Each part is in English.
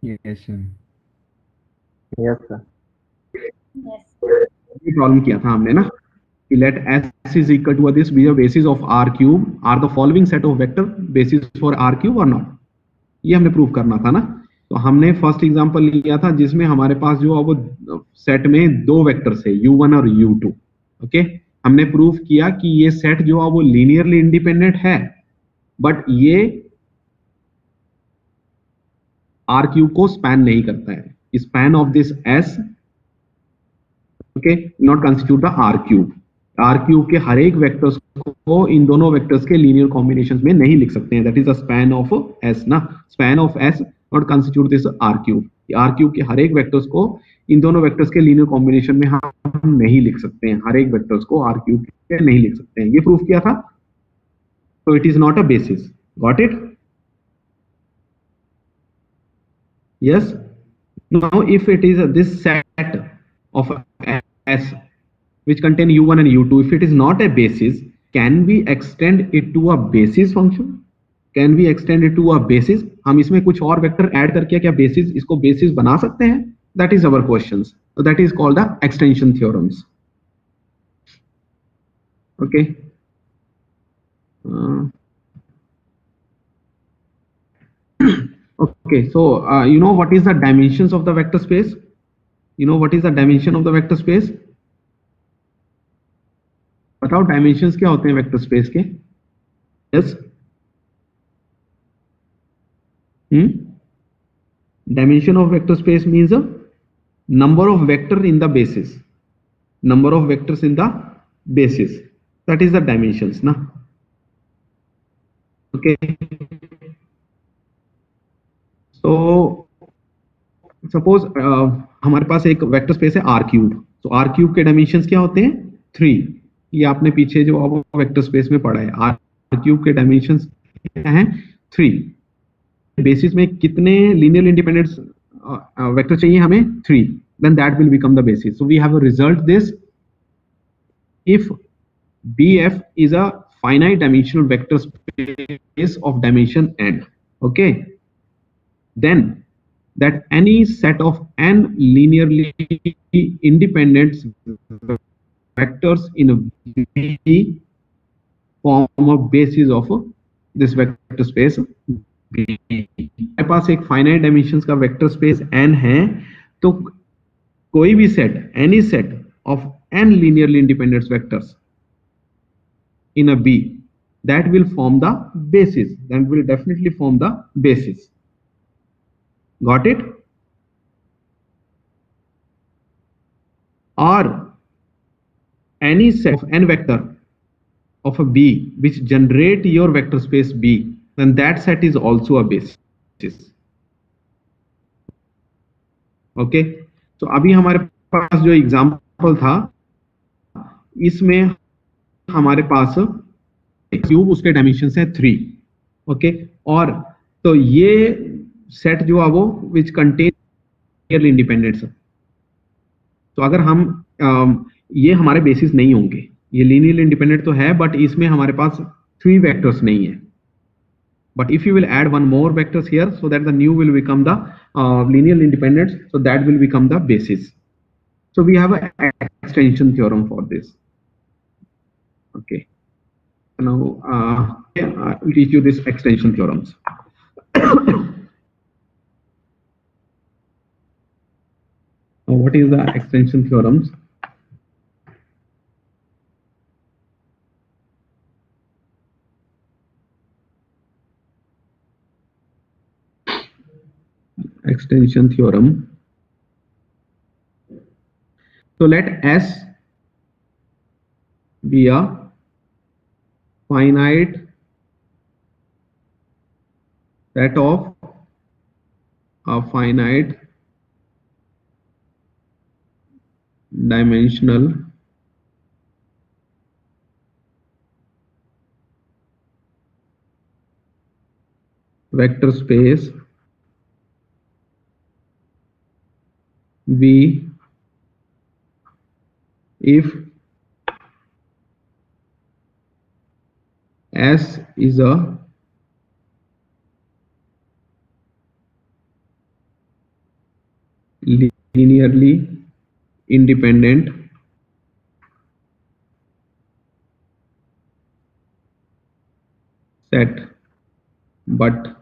Yes sir. Yes sir. Yes. ये problem किया था हमने ना कि let S is equal to this be the basis of R cube, are the following set of vector basis for R cube or not, ये हमने prove करना था ना। तो हमने फर्स्ट एग्जांपल लिया था जिसमें हमारे पास जो है वो सेट में दो वेक्टर्स है U1 और U2। ओके, हमने प्रूव किया कि ये सेट जो है वो लीनियरली इंडिपेंडेंट है, बट ये R क्यूब को स्पैन नहीं करता है। Span of this S okay not constitute the R cube. R cube के हर एक वेक्टर्स को इन दोनों वेक्टर्स के लीनियर कॉम्बिनेशन में नहीं लिख सकते हैं। That is the span of S ना, span of S not constitute this R cube. R cube के हर एक वेक्टर्स को इन दोनों वेक्टर्स के लीनियर कॉम्बिनेशन में हम नहीं लिख सकते हैं। हर एक वेक्टर्स को आर क्यूब के नहीं लिख सकते हैं, ये प्रूफ किया था। तो it is not a basis. Got it? Yes. Now if it is this set of S which contain U1 and U2, if it is not a basis, can we extend it to a basis function? Can we extend it to a basis? हम इसमें कुछ और vector add करके क्या basis इसको basis बना सकते हैं? That is our questions. So that is called the extension theorems. Okay. Okay. So you know what is the dimensions of the vector space? You know what is the dimension of the vector space? बताओ dimensions क्या होते हैं vector space के? Yes. Dimension of vector space means a number of vector in the basis. Number of vectors in the basis. That is the dimensions ना. Okay. So suppose हमारे पास एक vector space है R cube. तो R cube के dimensions क्या होते हैं? 3। ये आपने पीछे जो वेक्टर स्पेस में पढ़ा है, R क्यूब के डायमेंशंस क्या हैं? 3। बेसिस में कितने लीनियर इंडिपेंडेंट वेक्टर चाहिए हमें? 3। then that will become the basis. So we have a result this: if BF is a finite dimensional vector space of dimension n, okay, then that any set of n linearly independent vectors in a V form a basis of this vector space B. मेरे पास एक finite dimensions का vector space n है, तो कोई भी set, any set of n linearly independent vectors in a B, that will form the basis. That will definitely form the basis. Got it? Or any set of n vector of a B which generate your vector space B, then that set is also a basis. Okay, तो अभी हमारे पास जो example था इसमें हमारे पास cube, उसके dimensions है 3। Okay, और तो ये सेट जो है वो विच कंटेन लीनियरली इंडिपेंडेंट। तो अगर हम ये हमारे बेसिस नहीं होंगे, ये लीनियरली इंडिपेंडेंट तो है बट इसमें हमारे पास 3 वेक्टर्स नहीं है। But if you will add one more vectors here, so that the new will become the linearly independent, so that will become the basis. So we have an extension theorem for this. Okay, now I will teach you this extension theorems. What is the extension theorems? Extension theorem. So let S be a finite set of a finite dimensional vector space V if S is a linearly independent set but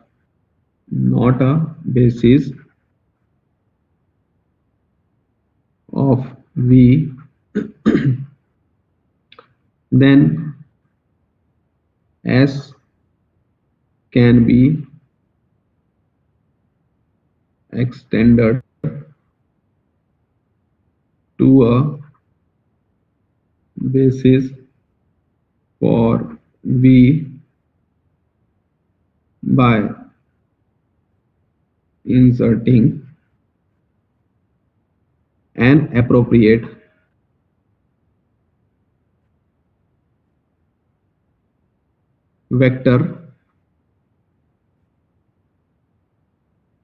not a basis of V, then S can be extended to a basis for V by inserting an appropriate vector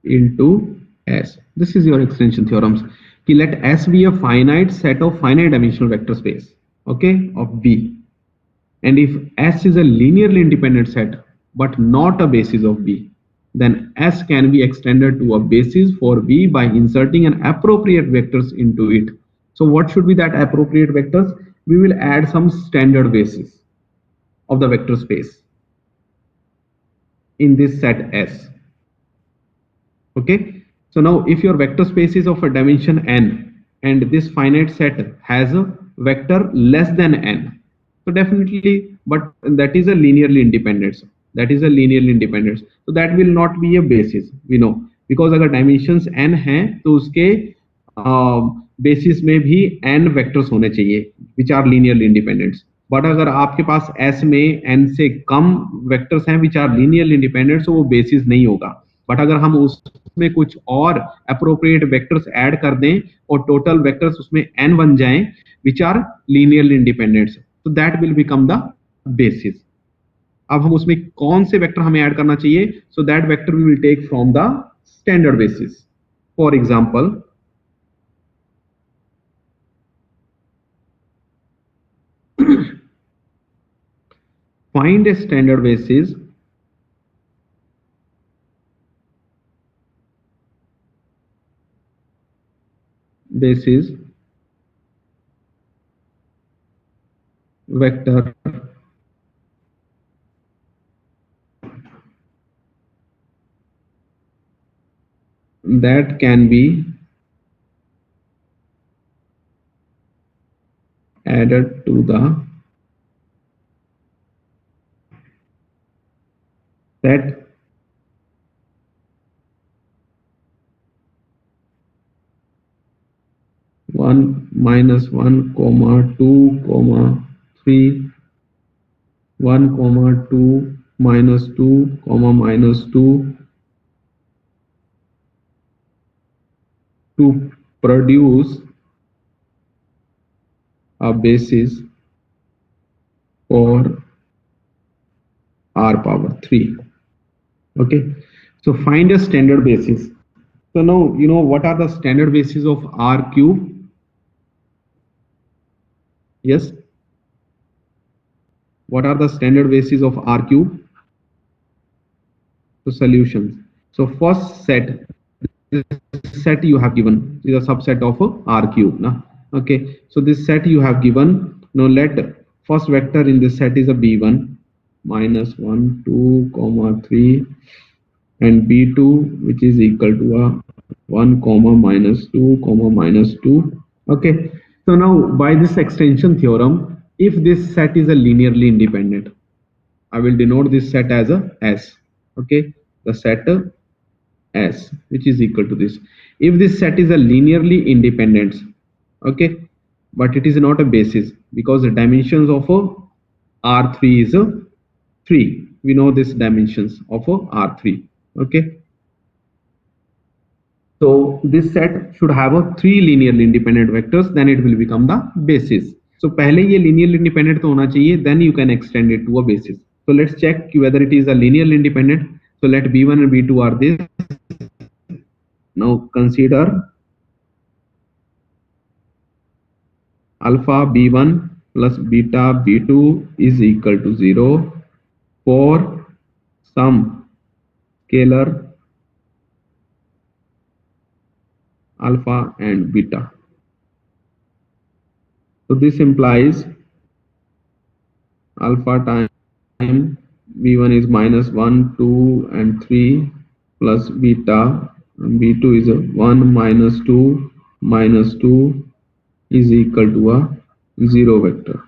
into S. This is your extension theorems. Let S be a finite set of finite dimensional vector space, okay, of B. And if S is a linearly independent set but not a basis of B, then S can be extended to a basis for V by inserting an appropriate vectors into it. So what should be that appropriate vectors? We will add some standard basis of the vector space in this set S. Okay, so now if your vector space is of a dimension n and this finite set has a vector less than n, so definitely, but that is a linearly independence. That is a linearly independence. So that will not be a basis, we know, because अगर dimensions n हैं तो उसके basis में भी n vectors होने चाहिए which are linearly independent. But अगर आपके पास S में n से कम vectors हैं which are linearly independent, so वो basis नहीं होगा. बट अगर हम उसमें कुछ और appropriate vectors ऐड कर दें और total vectors उसमें n बन जाएं which are linearly independent, so that will become the basis. अब हम उसमें कौन से वेक्टर हमें ऐड करना चाहिए? So that vector we will take from the standard basis. For example, find a standard basis vector that can be added to the set (1, -1, 2, 3), 1, 2, -2, -2 to produce a basis for r power 3. Okay, so find a standard basis. So now you know what are the standard bases of R cube? Yes. What are the standard bases of R cube? So solutions. So first set, this set you have given is a subset of R cube. Nah? Okay, so this set you have given. Now let first vector in this set is a b1 -1, 2, 3, and b2 which is equal to a 1, -2, -2. Okay, so now by this extension theorem, if this set is a linearly independent, I will denote this set as a S. Okay, the set S which is equal to this. If this set is a linearly independent, okay, but it is not a basis because the dimensions of a R3 is a 3. We know this dimensions of a R3. Okay, so this set should have a 3 linearly independent vectors, then it will become the basis. So पहले ये linearly independent तो होना चाहिए, then you can extend it to a basis. So let's check whether it is a linearly independent. So let b1 and b2 are this. Now consider alpha b1 plus beta b2 is equal to 0 for some scalar alpha and beta. So this implies alpha time v1 is minus 1, 2 and 3 plus beta, and v2 is a 1 minus 2 minus 2 is equal to a 0 vector.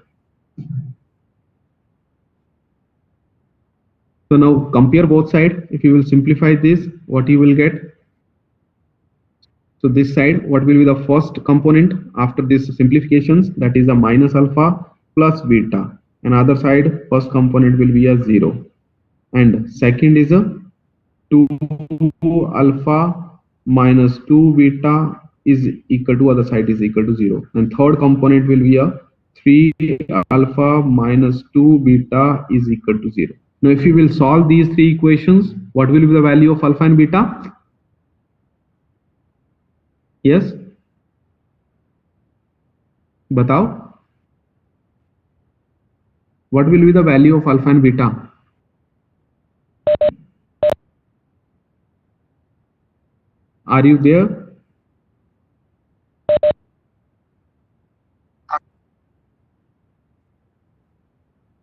So now compare both sides. If you will simplify this, what you will get? So this side, what will be the first component after this simplifications? That is a minus alpha plus beta. And other side, first component will be a 0. And second is a 2 alpha minus 2 beta is equal to other side is equal to 0. And third component will be a 3 alpha minus 2 beta is equal to 0. Now if you will solve these three equations, what will be the value of alpha and beta? Yes, batao. What will be the value of alpha and beta? Are you there?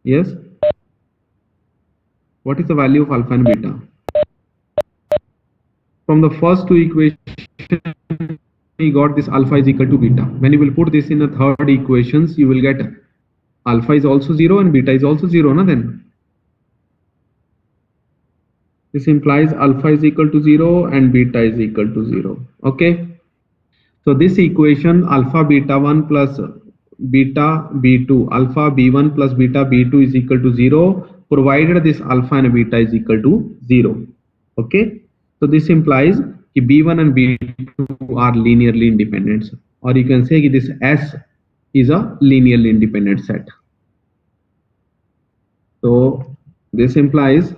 Yes. What is the value of alpha and beta? From the first two equations, we got this alpha is equal to beta. When you will put this in the third equations, you will get alpha is also 0 and beta is also 0. Na, then this implies alpha is equal to 0 and beta is equal to 0. Okay. So this equation alpha beta 1 plus beta b2, alpha b1 plus beta b2 is equal to 0, provided this alpha and beta is equal to 0. Okay. So this implies कि b1 and b2 are linearly independent, or you can say कि this S is a linearly independent set. So this implies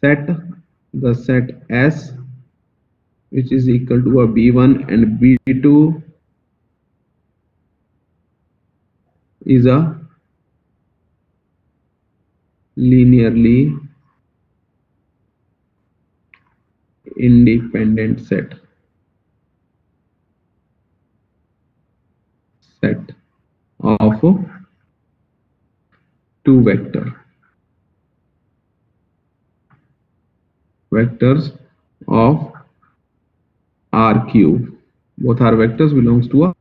the set S, which is equal to a b1 and b2, is a linearly independent set of two vectors of R cube. Both are vectors belongs to a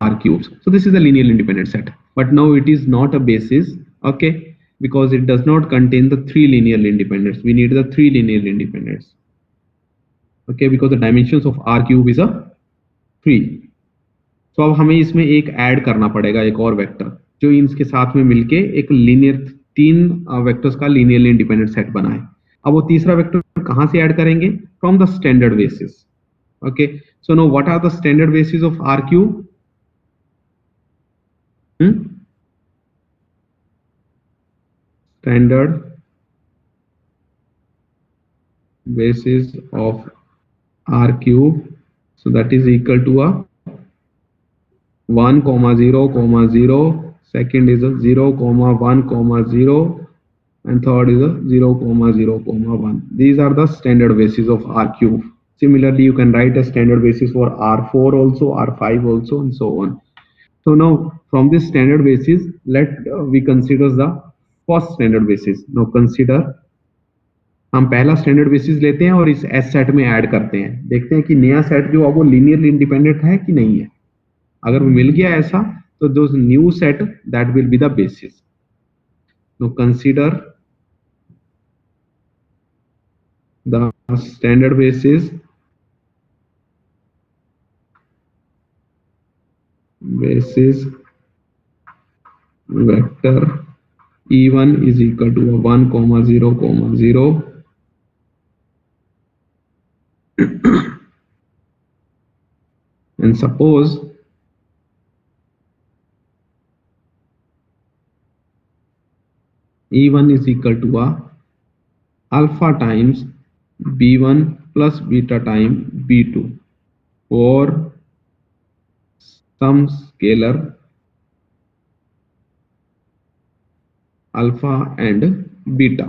R cubes. So this is a linearly independent set, but now it is not a basis, okay, because it does not contain the three linearly independents. We need the three linearly independents, okay, because the dimensions of R cube is a 3. So अब हमें इसमें एक add करना पड़ेगा, एक और vector जो इनके साथ में मिलके एक लीनियर तीन वेक्टर्स का लिनियरली इंडिपेंडेंट सेट बनाए. अब वो तीसरा वेक्टर कहां से ऐड करेंगे? From the standard basis. Okay, so now what are the standard bases of R cube? Standard basis of R cube, so that is equal to a 1, 0, 0, second is a 0, 1, 0, and third is a 0, 0, 1. These are the standard bases of R cube. Similarly, you can write a standard basis for R4 also, R5 also, and so on. So now from this standard basis, we consider the first standard basis. Now consider, हम पहला standard basis लेते हैं और इस S set में add करते हैं, देखते हैं कि नया सेट जो है वो लीनियरली इंडिपेंडेंट है कि नहीं है. अगर वो मिल गया ऐसा, तो those new set that will be the basis. Now consider the standard basis vector E1 is equal to 1, 0, 0. And suppose E1 is equal to a alpha times B1 plus beta times B2 for some scalar alpha and beta.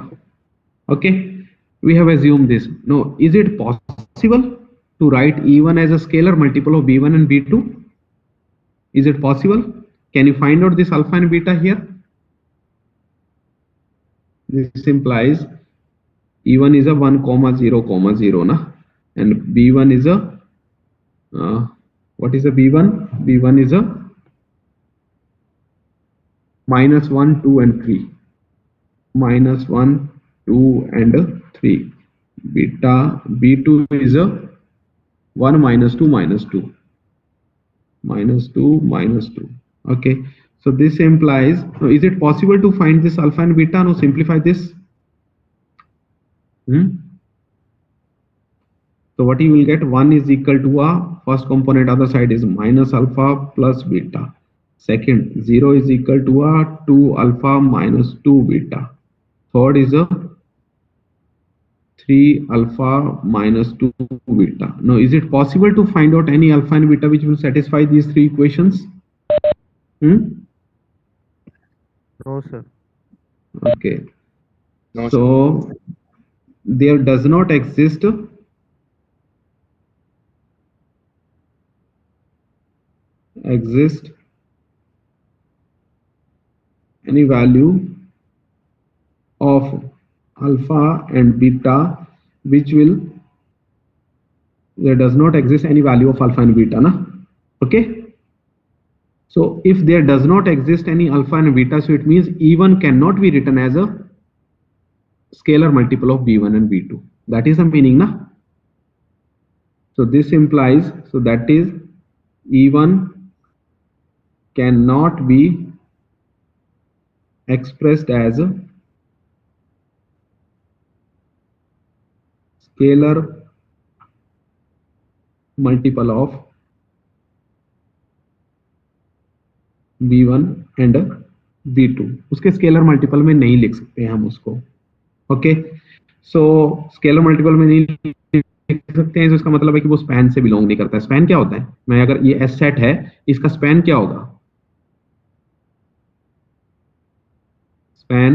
Okay, we have assumed this. No, is it possible to write E1 as a scalar multiple of B1 and B2? Is it possible? Can you find out this alpha and beta here? This implies E1 is a 1, 0, 0, na? And B1 is a, what is a B1? B1 is a -1, 2, and 3. -1, 2, and 3. Beta B2 is a 1, -2, -2. -2, -2. Okay. So this implies, is it possible to find this alpha and beta? No, simplify this. So what you will get, 1 is equal to a first component other side is minus alpha plus beta. Second, 0 is equal to a 2 alpha minus 2 beta. Third is a 3 alpha minus 2 beta. Now, is it possible to find out any alpha and beta which will satisfy these three equations? No, sir. Okay. No, so sir. There does not exist any value of alpha and beta which will, there does not exist any value of alpha and beta, na? Okay. So if there does not exist any alpha and beta, so it means E1 cannot be written as a scalar multiple of B1 and B2. That is the meaning, na? So this implies, so that is E1 cannot be expressed as a scalar multiple of B1 and B2. उसके scalar multiple में नहीं लिख सकते हैं हम उसको. Okay, so scalar multiple में नहीं लिख सकते हैं, तो इसका मतलब है कि वो स्पैन से बिलोंग नहीं करता है. स्पैन क्या होता है? मैं अगर ये एस सेट है, इसका स्पैन क्या होगा? Span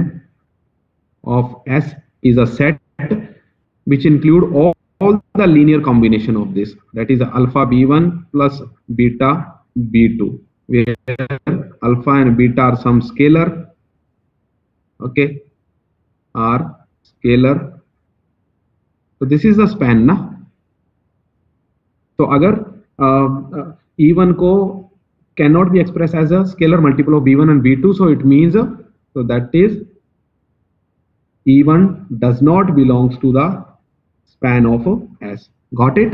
of S is a set which include all the linear combination of this, that is alpha B1 plus beta B2, where alpha and beta are some scalar, okay, are scalar. So this is the span, na? So agar E1 ko cannot be expressed as a scalar multiple of B1 and B2, so it means so that is E1 does not belongs to the span of S. Got it?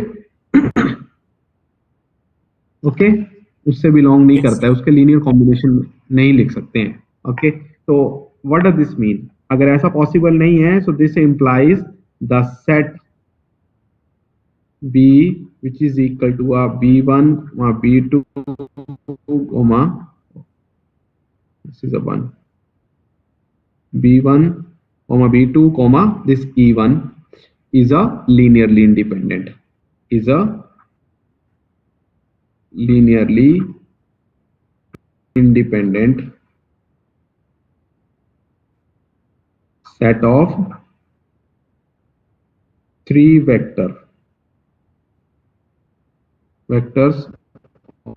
Okay, उससे belong नहीं करता है, उसके linear combination नहीं लिख सकते हैं. Okay, so what does this mean? अगर ऐसा possible नहीं है, so this implies the set B which is equal to a B1, B2, this is a 1. B1, B2, this E1 is a linearly independent. Is a linearly independent set of three vectors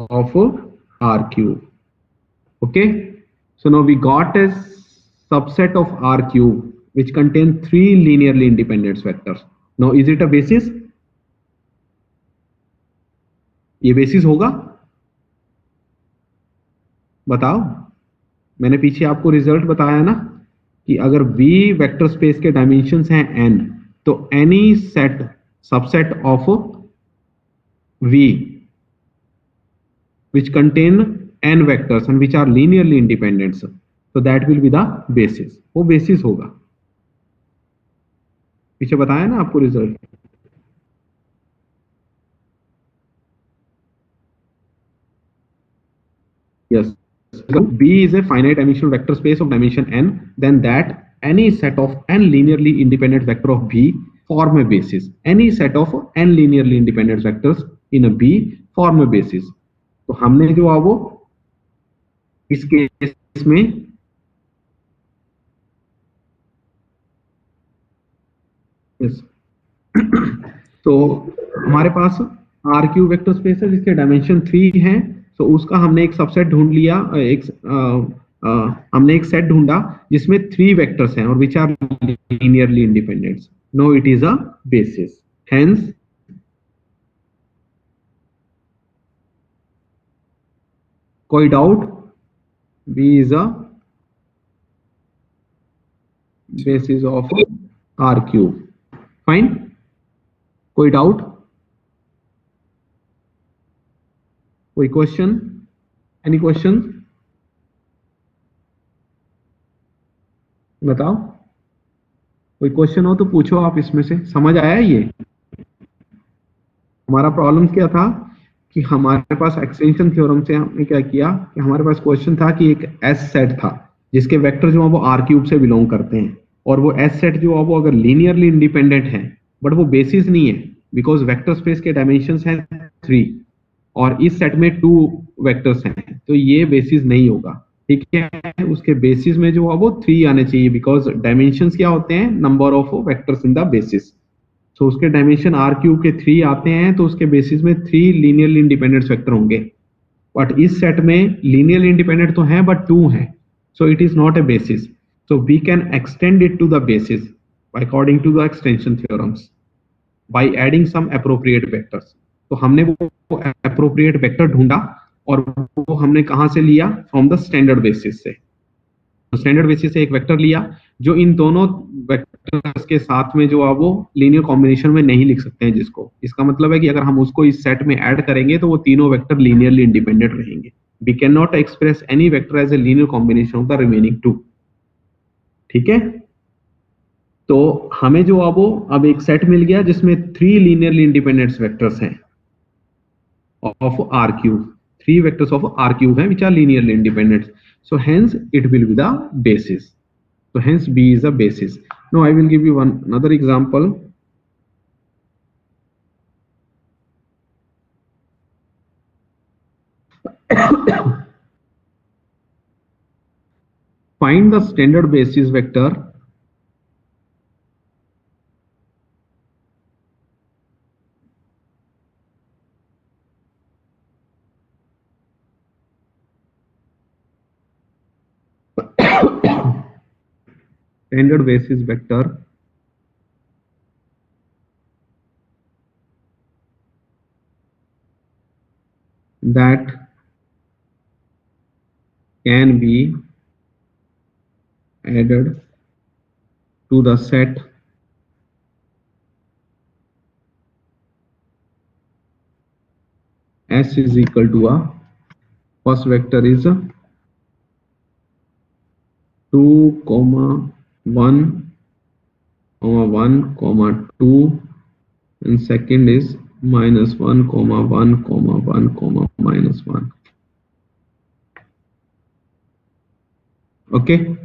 of R cube. Okay, so now we got a subset of R cube which contain three linearly independent vectors. Now is it a basis? ये basis होगा? बताओ. मैंने पीछे आपको result बताया ना कि अगर V वेक्टर स्पेस के डायमेंशंस हैं n, तो any set subset of V which contain n vectors and which are linearly independent, so that will be the basis. वो बेसिस होगा. पीछे बताया ना आपको result. Yes, so B is a finite dimensional vector space of dimension n, then that any set of n linearly independent vector of B form a basis. Any set of n linearly independent vectors in a B form a basis. तो हमने जो है वो इस case में yes तो हमारे पास are Q vector space है जिसके डायमेंशन 3 है। तो उसका हमने एक सबसेट ढूंढ लिया, हमने एक सेट ढूंढा जिसमें 3 वेक्टर्स हैं और which are linearly independent. No it is a basis. Hence कोई doubt? B is a basis of R cube. Fine. कोई डाउट? कोई क्वेश्चन? Any question? बताओ, कोई क्वेश्चन हो तो पूछो आप। इसमें से समझ आया ये? हमारा प्रॉब्लम क्या था कि हमारे पास एक्सटेंशन थ्योरम से हमने क्या किया कि हमारे पास क्वेश्चन था कि एक एस सेट था जिसके वेक्टर जो है वो आर क्यूब से बिलोंग करते हैं, और वो एस सेट जो है वो अगर लीनियरली इंडिपेंडेंट है बट वो बेसिस नहीं है, बिकॉज वेक्टर स्पेस के डायमेंशंस हैं 3 और इस सेट में 2 वेक्टर्स हैं, तो ये बेसिस नहीं होगा। ठीक है, उसके बेसिस में जो है वो 3 आने चाहिए, बिकॉज डायमेंशंस क्या होते हैं? Number of vectors in the basis. तो उसके डायमेंशन आर क्यूब के 3 आते हैं, तो उसके बेसिस में 3 लीनियरली इंडिपेंडेंट वेक्टर होंगे। बट इस सेट में लीनियरली इंडिपेंडेंट तो हैं बट 2 हैं, so it is not a basis. So we can extend it to the basis according to the extension theorems by adding some appropriate vectors. तो हमने वो appropriate vector ढूंढा और वो हमने कहां से लिया? From the standard basis से। तो स्टैंडर्ड बेसिस से एक वेक्टर लिया जो इन दोनों वेक्टर्स के साथ में जो है वो लीनियर कॉम्बिनेशन में नहीं लिख सकते हैं, जिसको इसका मतलब है कि अगर हम उसको इस सेट में ऐड करेंगे तो वो तीनों वेक्टर लीनियरली इंडिपेंडेंट रहेंगे। We can not express any vector as a linear combination of the remaining 2। ठीक है, तो हमें जो अब एक सेट मिल गया जिसमें 3 लीनियरली इंडिपेंडेंट वेक्टर्स हैं of R cube. 3 vectors of R cube हैं which are linearly independent. So hence it will be the basis. So hence B is the basis. Now I will give you another example. Find the standard basis vector standard basis vector that can be added to the set S is equal to a first vector is 2, 1, 1, 2, and second is -1, 1, 1, -1. Okay,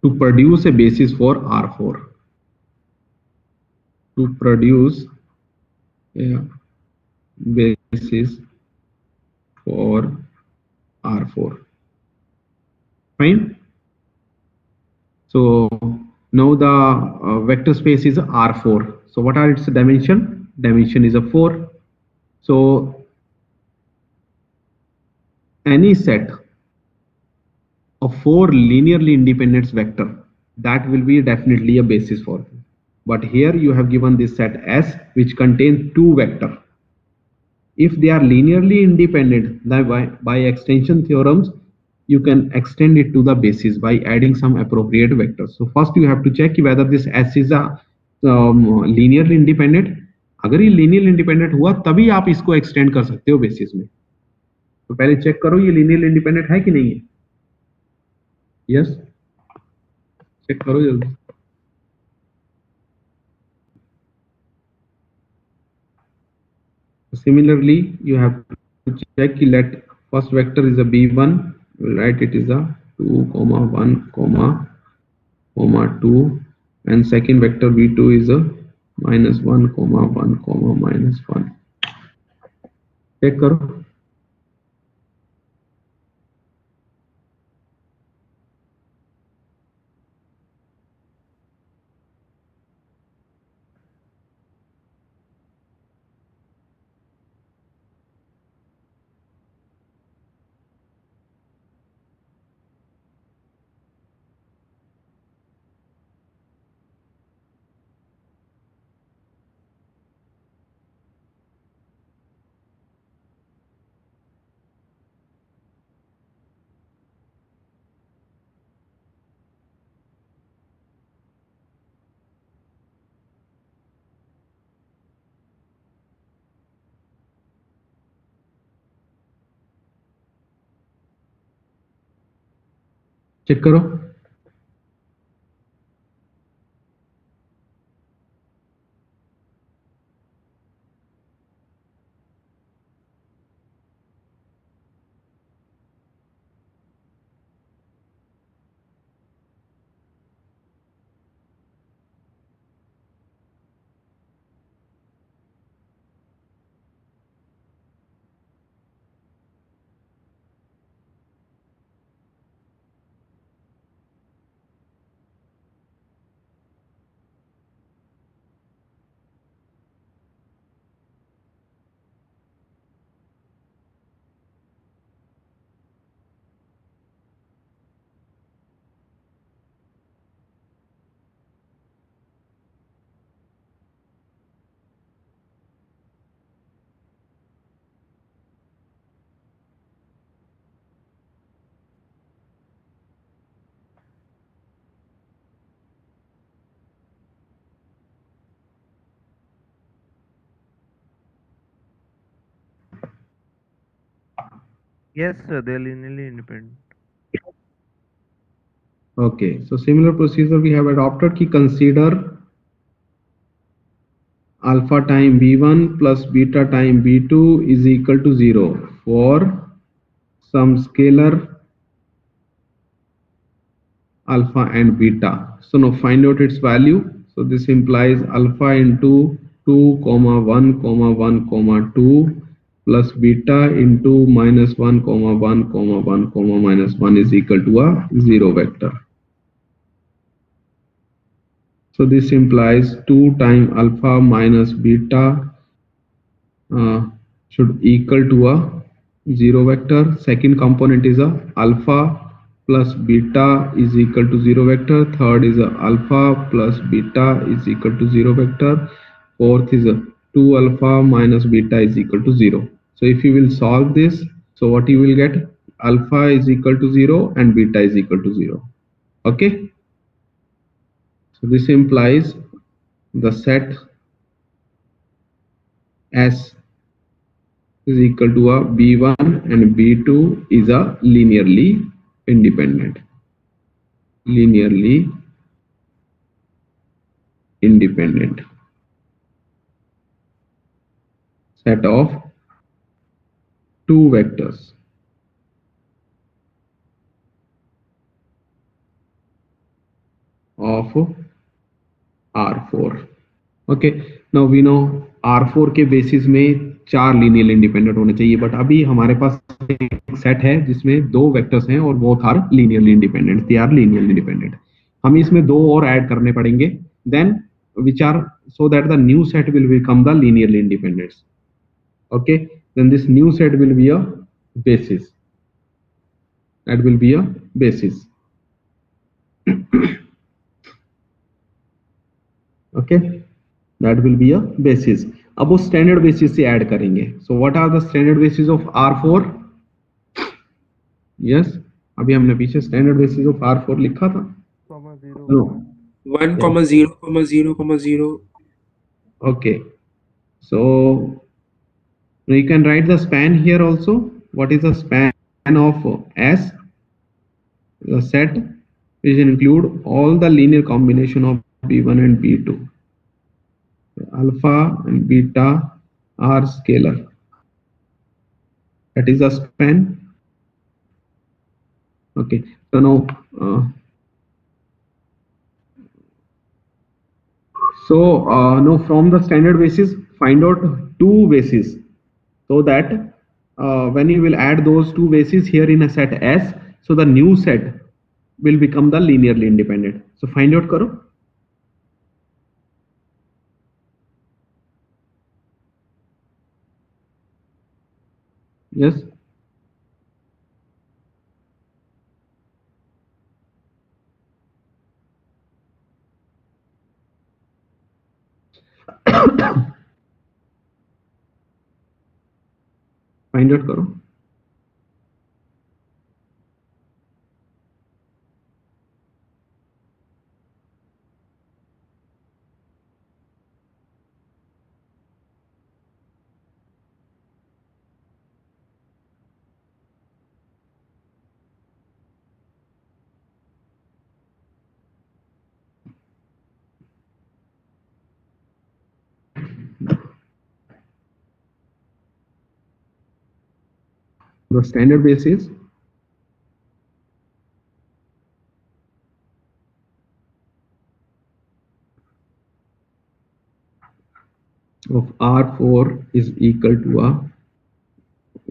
to produce a basis for R4. To produce a basis for R4. Fine. So now the vector space is R4. So what are its dimension? Dimension is a 4. So any set of 4 linearly independent vector, that will be definitely a basis for them. But here you have given this set S which contains 2 vector. If they are linearly independent, then by extension theorems you can extend it to the basis by adding some appropriate vectors. So first you have to check whether this S is a linearly independent. अगर ये linearly independent हुआ तभी आप इसको extend कर सकते हो basis में। तो पहले चेक करो ये linearly independent है कि नहीं है। यस, चेक करो जल्दी। Similarly, you have to check let first vector is a b1, we'll write it is a 2, 1, 2, and second vector b2 is a -1, 1, -1। Check करो। चेक करो। Yes, sir, they're linearly independent. Okay, so similar procedure we have adopted कि consider alpha time b1 plus beta time b2 is equal to 0 for some scalar alpha and beta. So now find out its value. So this implies alpha into 2 comma 1 comma 1 comma 2 plus beta into minus 1 comma 1 comma 1 comma minus 1 is equal to a 0 vector. So this implies 2 times alpha minus beta should equal to a 0 vector. Second component is a alpha plus beta is equal to 0 vector. Third is a alpha plus beta is equal to 0 vector. Fourth is a 2 alpha minus beta is equal to 0. So if you will solve this, so what you will get, alpha is equal to 0 and beta is equal to 0. Okay, so this implies the set S is equal to a B1 and B2 is a linearly independent. Linearly independent set of two vectors of R4. Okay, now we know R4 के basis में 4 linear independent होने चाहिए, but अभी हमारे पास एक set है जिसमें 2 vectors हैं और both are linearly independent, they are linearly independent. हमें इसमें 2 और ऐड करने पड़ेंगे, then which are so that the new set will become the linearly independent. Okay, then this new set will be a basis. That will be a basis. Okay, that will be a basis. अब वो standard basis से add करेंगे. So what are the standard basis of R4? Yes, अभी हमने पीछे standard basis of R4 लिखा था. Comma 0. No. 1, Yeah. 0, 0, 0. Okay, so you can write the span here also. What is the span of S? The set which include all the linear combination of B1 and B2. Alpha and beta are scalar. That is a span. Okay, so now now from the standard basis find out two bases, so that when you will add those two bases here in a set S, so the new set will become the linearly independent. So find out karo. Yes. Find out karo. the standard basis of R4 is equal to a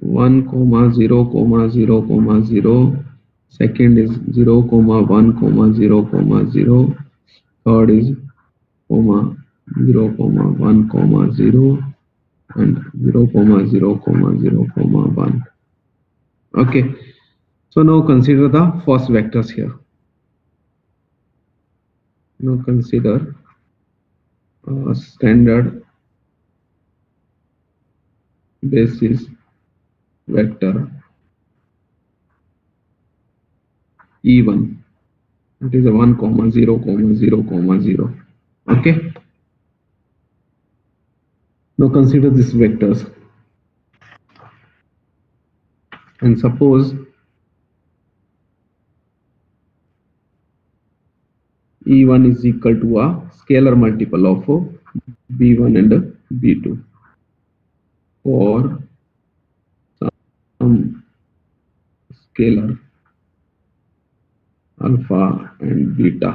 1, 0, 0, 0. Second is 0, 1, 0, 0. Third is 0, 1, 0 and 0, 0, 0, 1. Okay, so now consider the first vectors here. Now consider a standard basis vector E1. It is a 1, 0, 0, 0. Okay. Now consider these vectors and suppose E1 is equal to a scalar multiple of B1 and B2 for some scalar alpha and beta.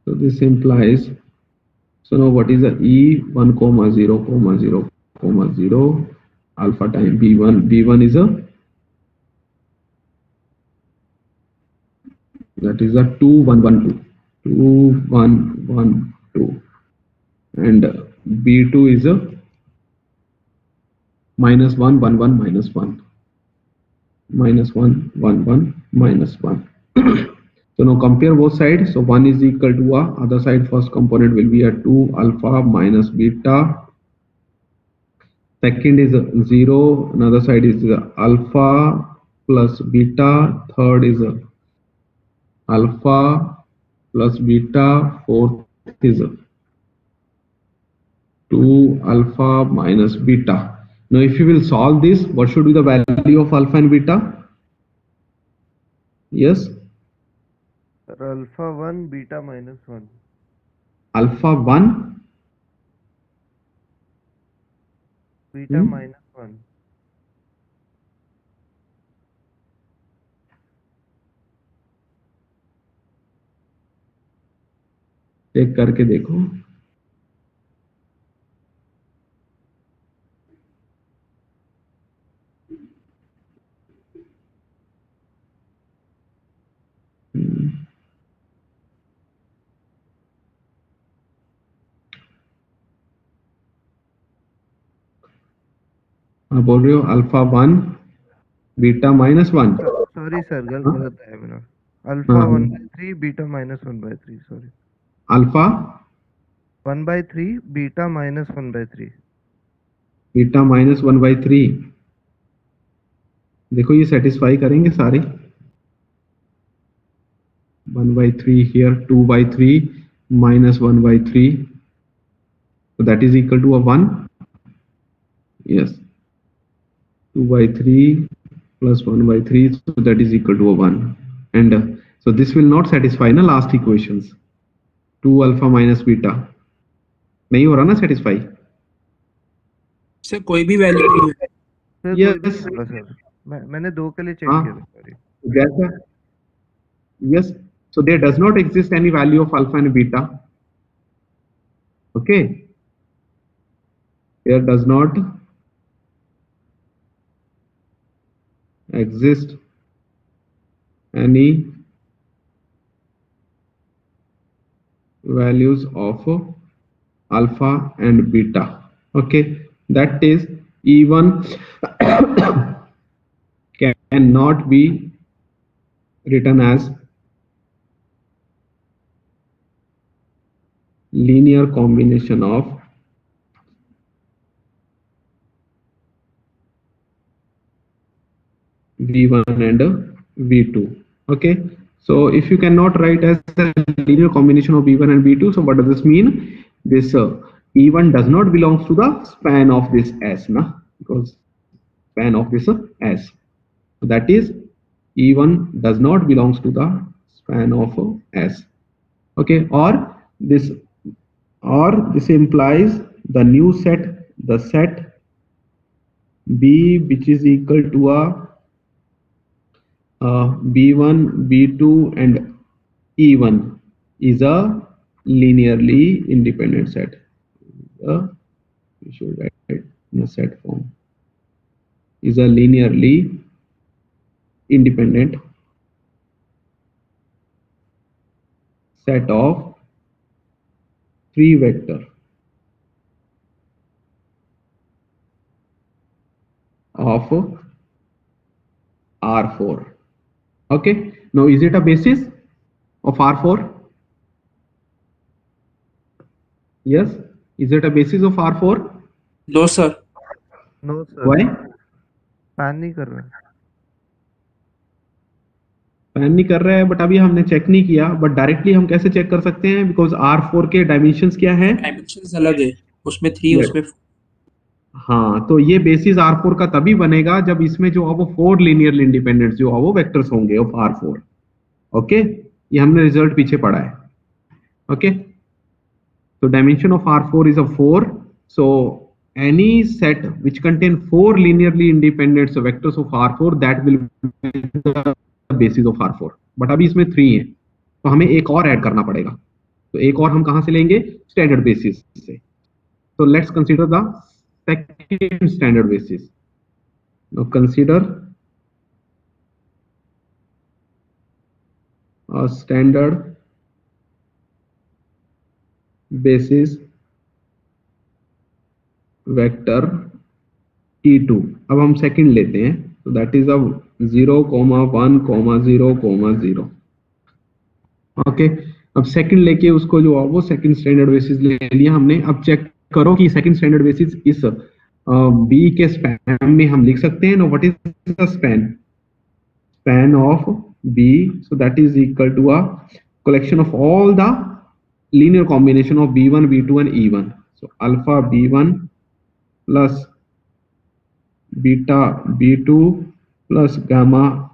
So this implies, so now what is the E1, 0, 0, 0 alpha time B1? B1 is a, that is a 2, 1, 1, 2, 2, 1, 1, 2, and B2 is a -1, 1, 1, -1, -1, 1, 1, -1. So now compare both sides. So 1 is equal to a, other side first component will be a 2 alpha minus beta. Second is 0, another side is alpha plus beta. Third is alpha plus beta. Fourth is 2 alpha minus beta. Now if you will solve this, what should be the value of alpha and beta? Yes? Alpha 1, beta -1. Alpha 1, Beta -1. Check करके देखो. आप बोल रहे हो alpha 1 beta -1. Sorry sir, गलत है मेरा. Alpha 1/3, beta -1/3. Sorry, alpha 1/3, beta -1/3. Beta -1/3. देखो ये सेटिस्फाई करेंगे सारे. 1/3 here, 2/3 -1/3. So that is equal to a 1. Yes. 2/3 plus 1/3, so that is equal to a 1. And so this will not satisfy na last equations. 2 alpha minus beta नहीं हो रहा ना satisfy. Sir कोई भी वैल्यू नहीं है. Yes. सर मैंने 2 के लिए चेक किया था. Sorry. Yes. So there does not exist any value of alpha and beta. Okay. There does not exist any values of alpha and beta. Okay, that is E1 cannot be written as linear combination of V1 and V2. Okay, so if you cannot write as a linear combination of V1 and V2, so what does this mean? This E1 does not belongs to the span of this S, na? Because span of this S. So that is E1 does not belongs to the span of S. Okay, or this implies the new set, the set B which is equal to a B1, B2 and E1 is a linearly independent set. We should write it in a set form. Is a linearly independent set of 3 vector of R4. Okay, now is it a basis of R4? Yes, is it a basis of R4? No, sir. No sir. Why? Pan नहीं कर रहा है. Pan नहीं कर रहा है, but अभी हमने चेक नहीं किया, बट डायरेक्टली हम कैसे चेक कर सकते हैं? बिकॉज R4 के डायमेंशंस क्या है? डायमेंशंस अलग है, उसमें 3 Yes. उसमें हाँ, तो ये बेसिस R4 का तभी बनेगा जब इसमें जो है वो 4 लीनियरली इंडिपेंडेंट जो है वो वेक्टर्स होंगे ऑफ R4. ओके, ये हमने रिजल्ट पीछे पढ़ा है. Okay, so dimension of R4 is a 4. So any set which contain 4 linearly independent vectors of R4, that will be the basis of R4. But अभी इसमें 3 है, तो हमें एक और ऐड करना पड़ेगा. तो एक और हम कहाँ से लेंगे? स्टैंडर्ड बेसिस से. So let's consider the second standard basis. Now consider a standard basis vector E2. अब हम सेकंड लेते हैं, तो दैट इज अब 0, 1, 0, 0. ओके, अब सेकंड लेके उसको जो वो सेकंड स्टैंडर्ड बेसिस ले लिया हमने. अब चेक करो कि सेकंड स्टैंडर्ड बेसिस इस B के स्पैन में हम लिख सकते हैं. No, what is the span of B? So that is equal to a collection of all the linear combination of B1, B2 and E1. So alpha B1 plus beta B2 plus gamma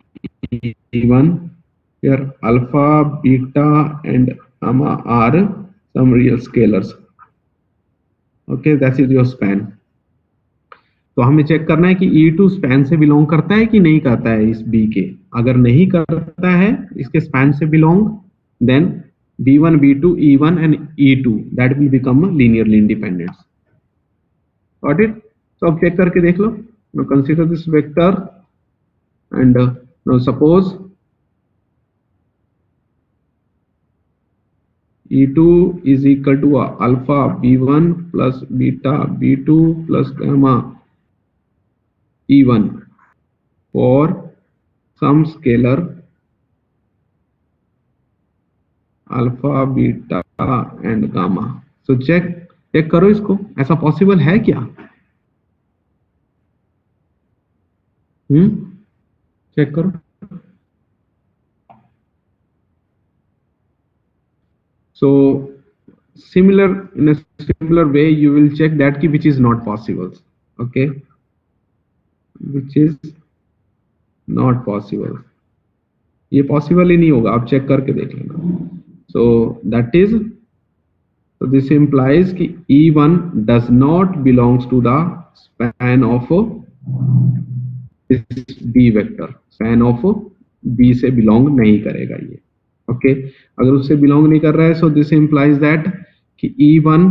E1. Here alpha, beta and gamma are some real scalars. Okay, that is your span. तो हमें check करना है कि E2 span से belong करता है कि नहीं करता है इस B के. अगर नहीं करता है, इसके स्पैन से belong, then B1, B2, E1 and E2 that will become linearly independent. Got it? So अब check करके देख लो. Now consider this vector and now suppose E2 is equal to alpha B1 plus beta B2 plus gamma E1 for some scalar alpha, beta and gamma. So check करो इसको, ऐसा possible है क्या? Check करो. So in a similar way you will check that ki which is not possible. Okay, which is not possible. ये possible ही नहीं होगा, आप चेक करके देख लेना. So that is, so this implies कि E1 does not belongs to the span of this B vector. Span of B से belong नहीं करेगा ये. Okay, अगर उससे belong नहीं कर रहा है, so this implies that कि E1,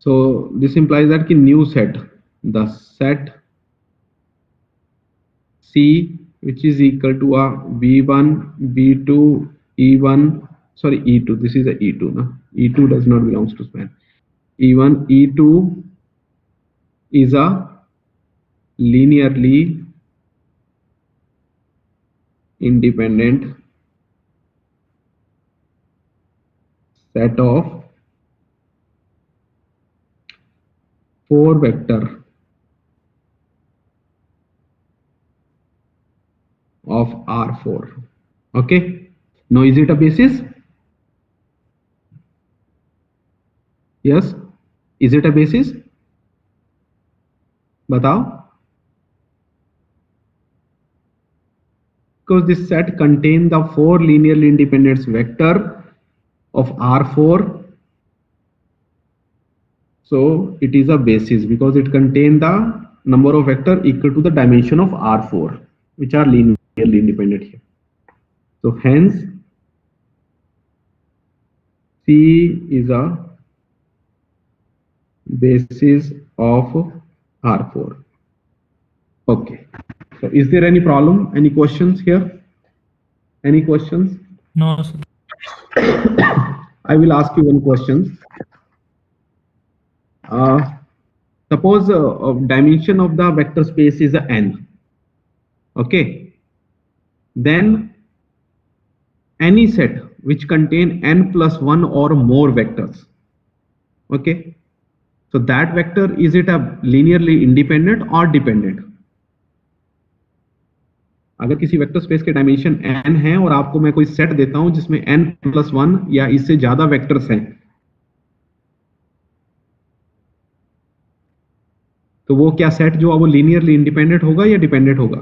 so this implies that कि new set, the set C which is equal to a B1, B2, E1, sorry E2, this is a E2, no? E2 does not belongs to span. E1, E2 is a linearly independent set of 4 vector of R4. Okay, now is it a basis? Yes, is it a basis? बताओ. Because this set contain the 4 linearly independent vector of R4 So it is a basis because it contains the number of vector equal to the dimension of R4, which are linearly independent here. So hence C is a basis of R4. Okay. So is there any problem? Any questions here? Any questions? No, sir. I will ask you one question. Suppose dimension of the vector space is n. Okay. Then any set which contain n plus 1 or more vectors. Okay. So that vector, is it a linearly independent or dependent? अगर किसी vector space के dimension n है और आपको मैं कोई set देता हूं जिसमें n प्लस 1 या इससे ज्यादा वेक्टर्स हैं, तो वो क्या सेट जो है वो लीनियरली इंडिपेंडेंट होगा या डिपेंडेंट होगा?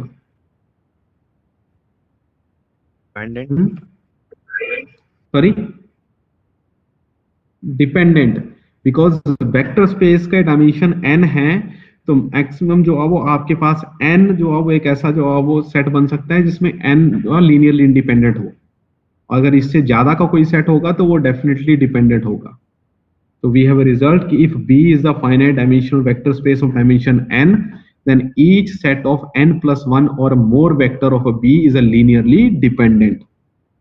Sorry, dependent, because vector space का डायमेंशन n है, तो मैक्सिमम जो है वो आपके पास n जो है वो एक ऐसा जो है वो सेट बन सकता है जिसमें n जो है लीनियरली इंडिपेंडेंट हो। अगर इससे ज्यादा का कोई सेट होगा तो वो डेफिनेटली डिपेंडेंट होगा। So we have a result कि if B is the finite dimensional vector space of dimension n, then each set of n plus 1 or more vector of a B is a linearly dependent.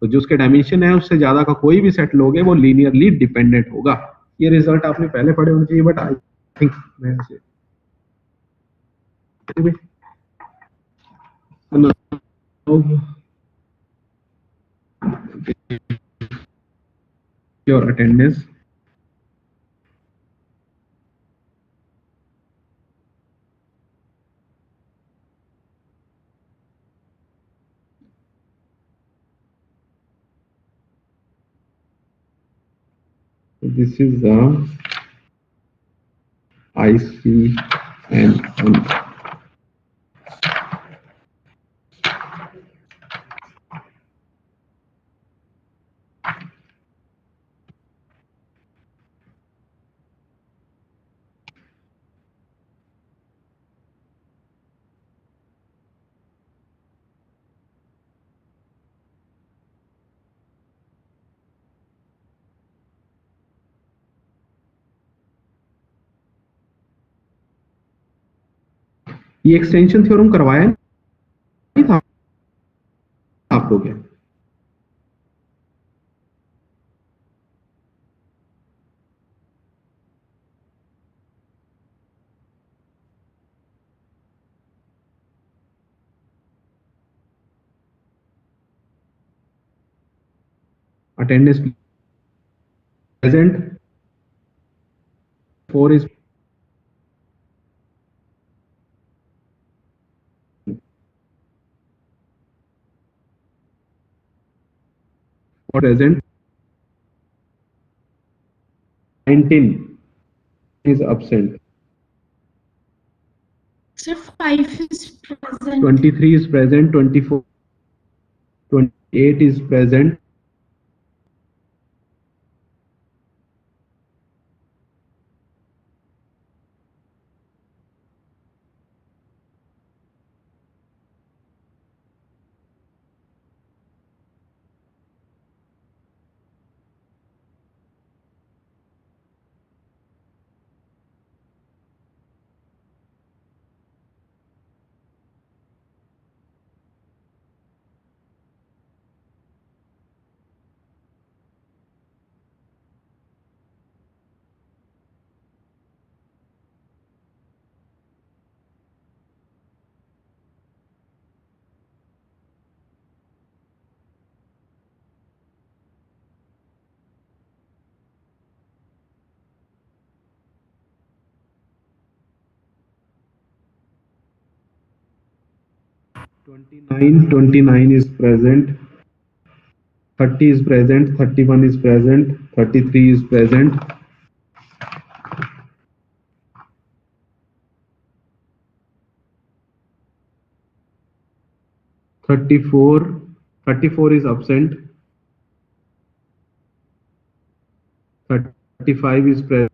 तो जो उसके dimension है उससे ज्यादा का कोई भी सेट लोगे वो लीनियरली डिपेंडेंट होगा। ये रिजल्ट आपने पहले पढ़े होने चाहिए, बट आई थिंक मैं your attendance. This is the ICN. ये एक्सटेंशन थ्योरम करवाया नहीं था आप लोग? Attendance present. 4 is present. 19 is absent. Sir, 5 is present. 23 is present. 24, 28 is present. Twenty-nine is present. 30 is present. 31 is present. 33 is present. 34 is absent. 35 is present.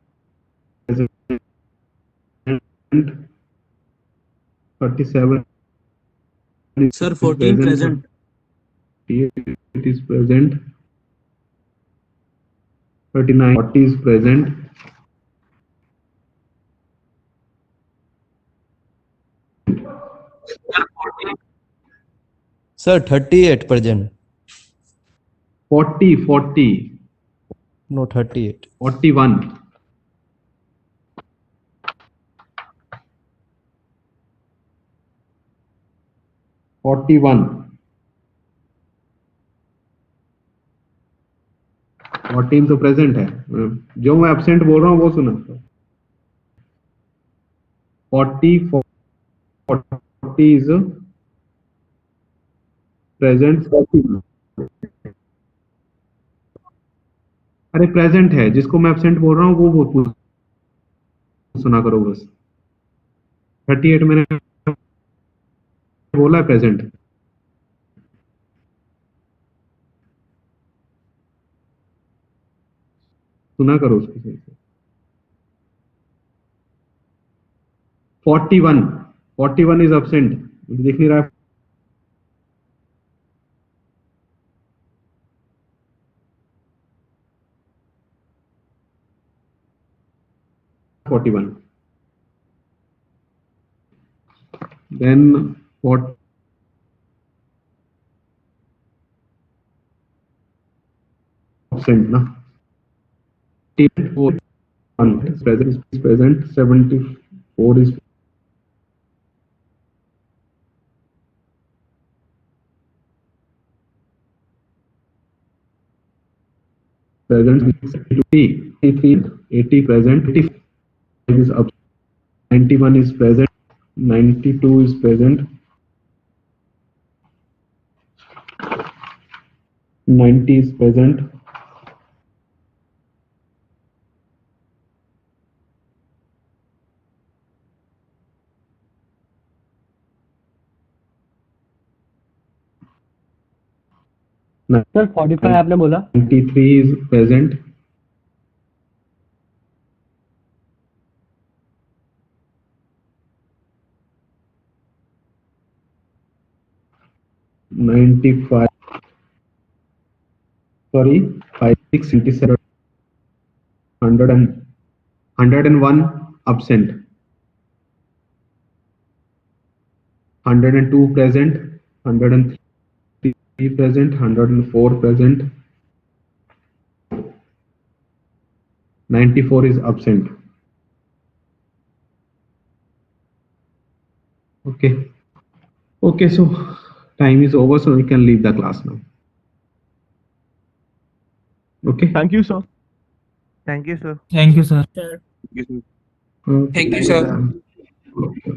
37 Sir, is 14 present. 38 is present. 39, 40 is present. Sir, 38 present. 40, No, 38. 41. 41. 14 तो present है, जो मैं absent बोल रहा हूँ वो सुना। 40 is present. अरे प्रेजेंट है, जिसको मैं एब्सेंट बोल रहा हूँ वो सुना करो बस। 38 मैंने बोला है प्रेजेंट। सुना करो उसको सही से। 41 इज एब्सेंट, मुझे दिख नहीं रहा है। 41. Then what? Absent, na? 74 is present. 74 is present. 80 present. 85 is absent. 91 is present. 92 is present. 90 is present. 45 आपने बोला। 93 is present. 95. Sorry, 56, 101 absent. 102 present. 103 present. 104 present. 94 is absent. Okay, so time is over, so we can leave the class now. Okay. Thank you, sir. Thank you, sir. Thank you, sir. Okay. Thank you, sir. Okay.